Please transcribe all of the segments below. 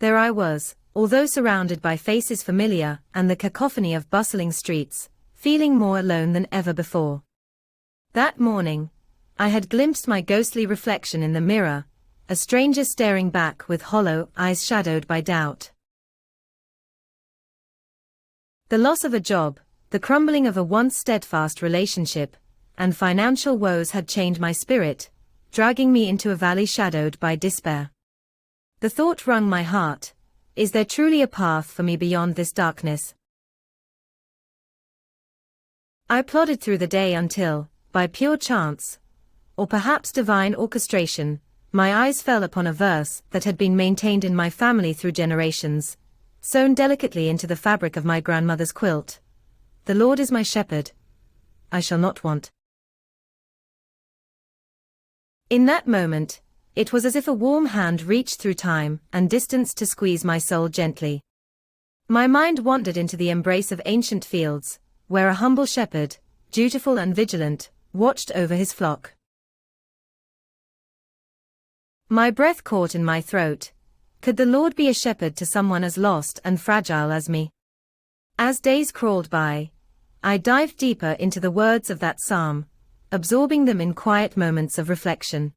there I was, although surrounded by faces familiar and the cacophony of bustling streets, feeling more alone than ever before. That morning, I had glimpsed my ghostly reflection in the mirror, a stranger staring back with hollow eyes shadowed by doubt. The loss of a job, the crumbling of a once steadfast relationship, and financial woes had chained my spirit, dragging me into a valley shadowed by despair. The thought wrung my heart, is there truly a path for me beyond this darkness? I plodded through the day until, by pure chance, or perhaps divine orchestration, my eyes fell upon a verse that had been maintained in my family through generations, sewn delicately into the fabric of my grandmother's quilt. The Lord is my shepherd, I shall not want. In that moment, it was as if a warm hand reached through time and distance to squeeze my soul gently. My mind wandered into the embrace of ancient fields, where a humble shepherd, dutiful and vigilant, watched over his flock. My breath caught in my throat. Could the Lord be a shepherd to someone as lost and fragile as me? As days crawled by, I dived deeper into the words of that psalm, absorbing them in quiet moments of reflection.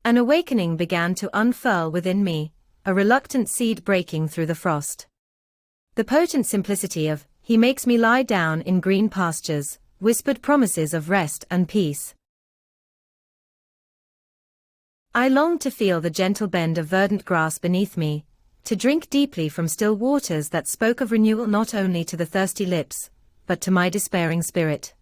An awakening began to unfurl within me, a reluctant seed breaking through the frost. The potent simplicity of, "He makes me lie down in green pastures," whispered promises of rest and peace. I longed to feel the gentle bend of verdant grass beneath me, to drink deeply from still waters that spoke of renewal not only to the thirsty lips, but to my despairing spirit.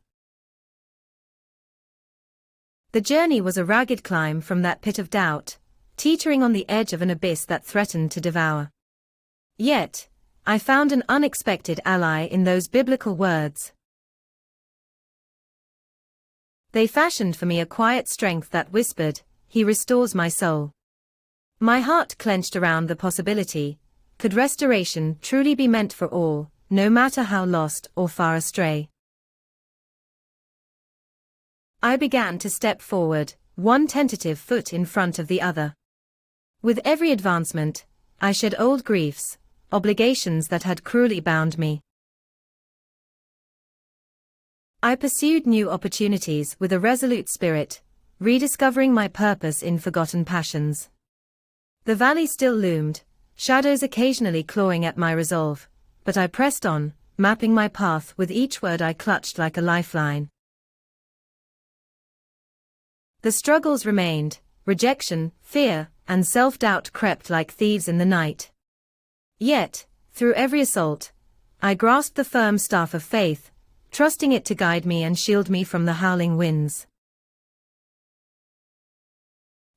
The journey was a ragged climb from that pit of doubt, teetering on the edge of an abyss that threatened to devour. Yet, I found an unexpected ally in those biblical words. They fashioned for me a quiet strength that whispered, "He restores my soul." My heart clenched around the possibility, could restoration truly be meant for all, no matter how lost or far astray? I began to step forward, one tentative foot in front of the other. With every advancement, I shed old griefs, obligations that had cruelly bound me. I pursued new opportunities with a resolute spirit, rediscovering my purpose in forgotten passions. The valley still loomed, shadows occasionally clawing at my resolve, but I pressed on, mapping my path with each word I clutched like a lifeline. The struggles remained, rejection, fear, and self-doubt crept like thieves in the night. Yet, through every assault, I grasped the firm staff of faith, trusting it to guide me and shield me from the howling winds.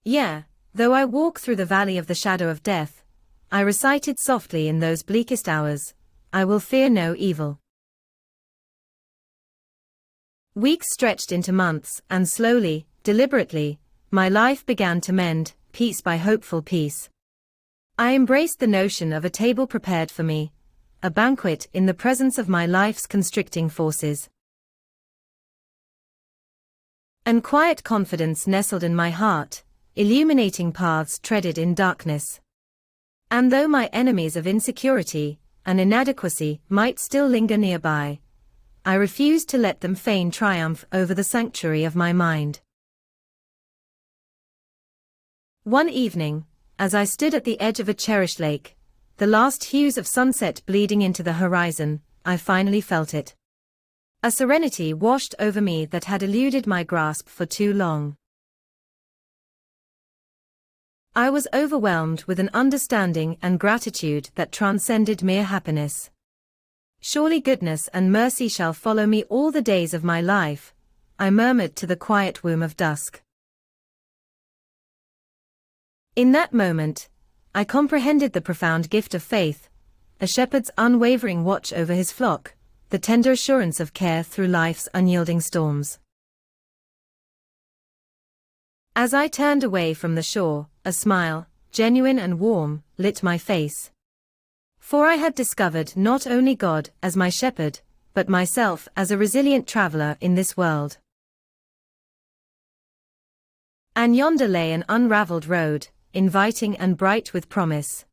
Yeah, though I walk through the valley of the shadow of death, I recited softly in those bleakest hours, I will fear no evil. Weeks stretched into months, and slowly, deliberately, my life began to mend, piece by hopeful piece. I embraced the notion of a table prepared for me, a banquet in the presence of my life's constricting forces. And quiet confidence nestled in my heart, illuminating paths treaded in darkness. And though my enemies of insecurity and inadequacy might still linger nearby, I refused to let them feign triumph over the sanctuary of my mind. One evening, as I stood at the edge of a cherished lake, the last hues of sunset bleeding into the horizon, I finally felt it. A serenity washed over me that had eluded my grasp for too long. I was overwhelmed with an understanding and gratitude that transcended mere happiness. Surely goodness and mercy shall follow me all the days of my life, I murmured to the quiet womb of dusk. In that moment, I comprehended the profound gift of faith, a shepherd's unwavering watch over his flock, the tender assurance of care through life's unyielding storms. As I turned away from the shore, a smile, genuine and warm, lit my face. For I had discovered not only God as my shepherd, but myself as a resilient traveler in this world. And yonder lay an unraveled road, inviting and bright with promise.